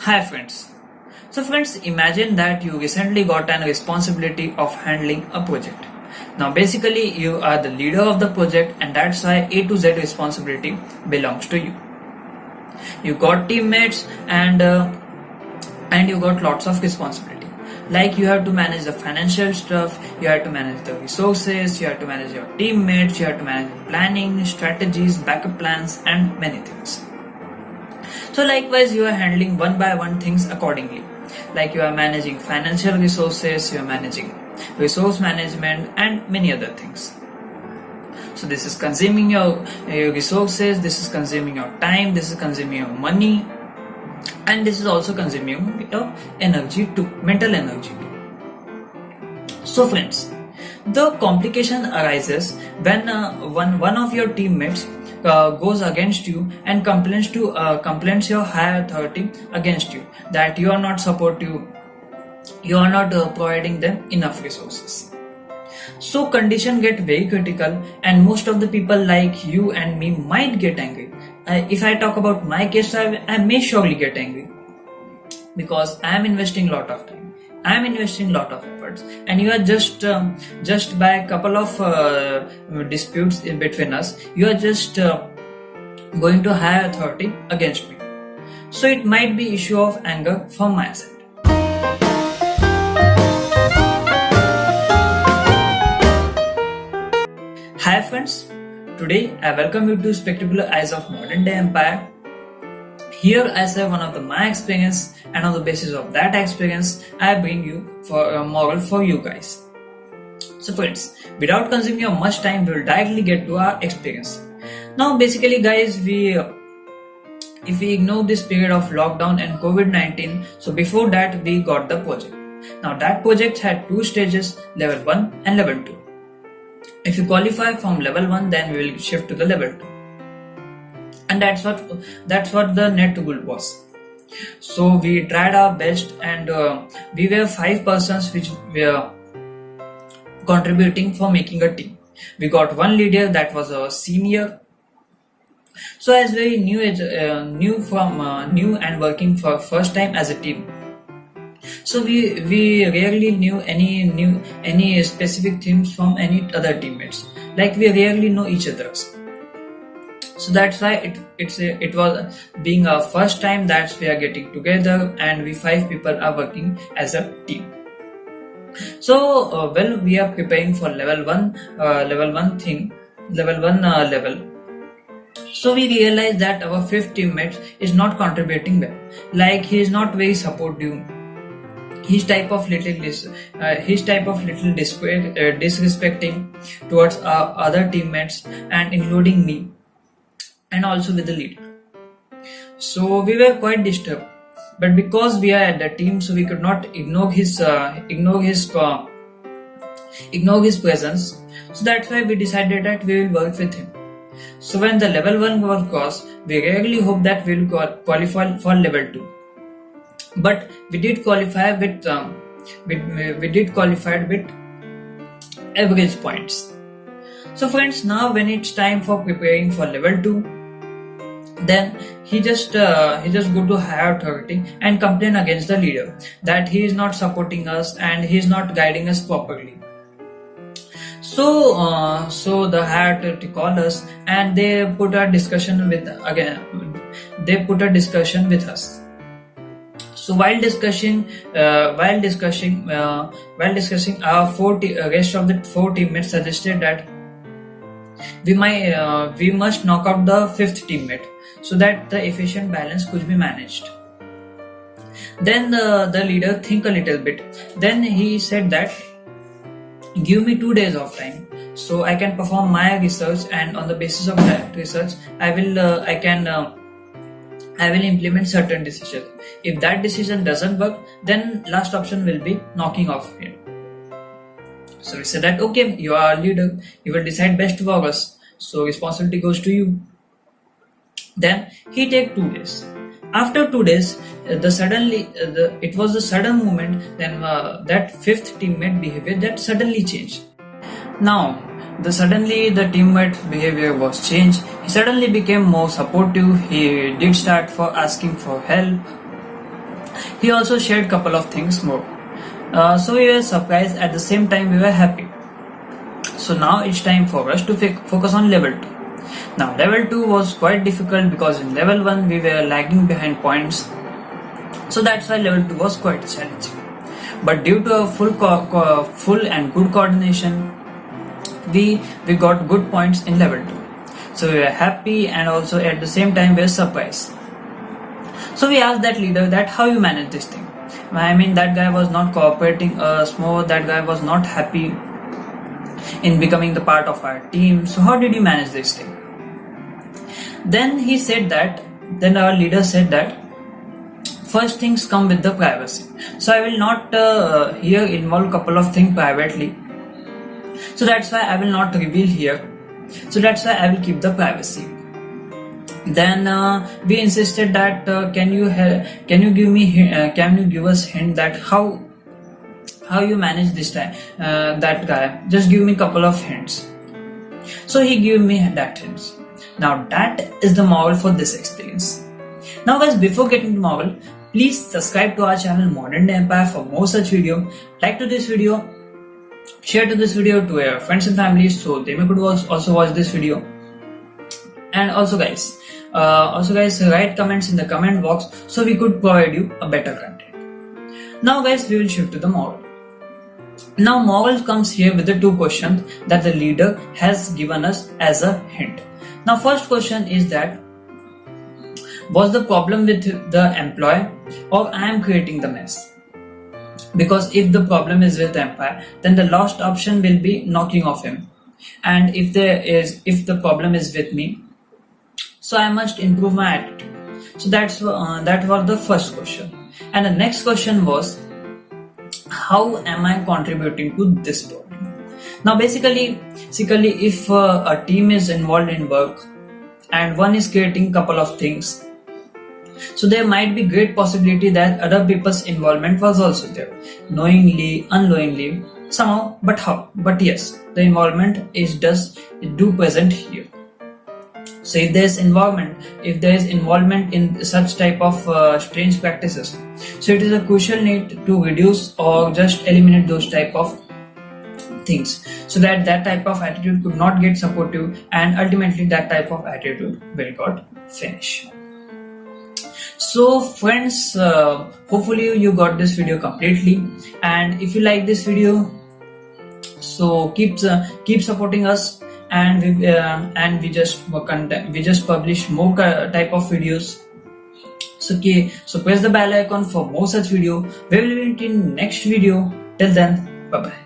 Hi friends. So friends, imagine that you recently got an responsibility of handling a project. Now basically you are the leader of the project and that's why A to Z responsibility belongs to you. You got teammates and you got lots of responsibility. Like you have to manage the financial stuff, you have to manage the resources, you have to manage your teammates, you have to manage planning, strategies, backup plans and many things. So likewise, you are handling one by one things accordingly. Like you are managing financial resources, you are managing resource management and many other things. So this is consuming your resources, this is consuming your time, this is consuming your money and this is also consuming your energy too, mental energy too. So friends, the complication arises when one of your teammates goes against you and complains your higher authority against you that you are not supportive, you are not providing them enough resources. So condition get very critical and most of the people like you and me might get angry. If I talk about my case, I may surely get angry because I am investing a lot of time, I am investing a lot of efforts, and you are just by a couple of disputes in between us, you are just going to higher authority against me. So it might be issue of anger from my side. Hi friends, today I welcome you to Spectacular Eyes of Modern Day Empire. Here I share one of my experience, and on the basis of that experience, I bring you for a moral for you guys. So friends, without consuming your much time, we will directly get to our experience. Now basically guys, if we ignore this period of lockdown and COVID-19, so before that we got the project. Now that project had two stages, level 1 and level 2. If you qualify from level 1, then we will shift to the level 2. And that's what the net goal was. So we tried our best and we were 5 persons which were contributing for making a team. We got one leader that was a senior. So as very new and working for first time as a team. So we rarely knew any specific things from any other teammates. Like we rarely know each other's. So that's why it was being our first time that we are getting together and we 5 people are working as a team. So we are preparing for level 1 level. So we realized that our 5th teammate is not contributing well. Like he is not very supportive. His type of little disrespecting towards our other teammates and including me, and also with the leader. So we were quite disturbed, but because we are at the team, so we could not ignore his presence. So that's why we decided that we will work with him. So when the level 1 was crossed, we really hope that we will qualify for level 2. But we did qualify with average points. So friends, now when it's time for preparing for level 2, then he just go to higher authority and complain against the leader that he is not supporting us and he is not guiding us properly. So the higher authority called us and they put a discussion with us. So while discussing our rest of the 4 teammates suggested that we must knock out the 5th teammate so that the efficient balance could be managed. Then the leader think a little bit. Then he said that give me 2 days of time so I can perform my research, and on the basis of that research I will implement certain decisions. If that decision doesn't work, then last option will be knocking off him. So we said that okay, you are a leader, you will decide best for us. So responsibility goes to you. Then he take 2 days. After 2 days, it was a sudden moment. Then that 5th teammate behavior that suddenly changed. Now the teammate behavior was changed. He suddenly became more supportive. He did start for asking for help. He also shared couple of things more. So we were surprised, at the same time we were happy. So now it's time for us to focus on level 2. Now level 2 was quite difficult because in level 1 we were lagging behind points. So that's why level 2 was quite challenging. But due to a full and good coordination, we got good points in level 2. So we were happy and also at the same time we were surprised. So we asked that leader that how you manage this thing. I mean, that guy was not cooperating us more, that guy was not happy in becoming the part of our team. So how did you manage this thing? Then our leader said that first things come with the privacy. So I will not here involve couple of things privately. So that's why I will not reveal here. So that's why I will keep the privacy. Then we insisted that can you give us hint that how you manage this time, that guy, just give me couple of hints. So he gave me that hints. Now that is the moral for this experience. Now guys, before getting to moral, please subscribe to our channel Modern Day Empire for more such video. Like to this video, share to this video to your friends and family so they could also watch this video. And also guys, write comments in the comment box so we could provide you a better content. Now guys, we will shift to the moral. Now moral comes here with the 2 questions that the leader has given us as a hint. Now first question is that, was the problem with the employee or I am creating the mess? Because if the problem is with the employee, then the last option will be knocking off him. And if the problem is with me, so I must improve my attitude. So that was the first question. And the next question was, how am I contributing to this problem? Now basically if a team is involved in work and one is creating couple of things, so there might be great possibility that other people's involvement was also there, knowingly, unknowingly, somehow. But how? But yes, the involvement do present here. So if there is involvement in such type of strange practices, so it is a crucial need to reduce or just eliminate those type of things, so that type of attitude could not get supportive, and ultimately that type of attitude will got finish. So friends, hopefully you got this video completely, and if you like this video, so keep supporting us. And we just publish more type of videos. So press the bell icon for more such video. We will meet in next video. Till then, bye bye.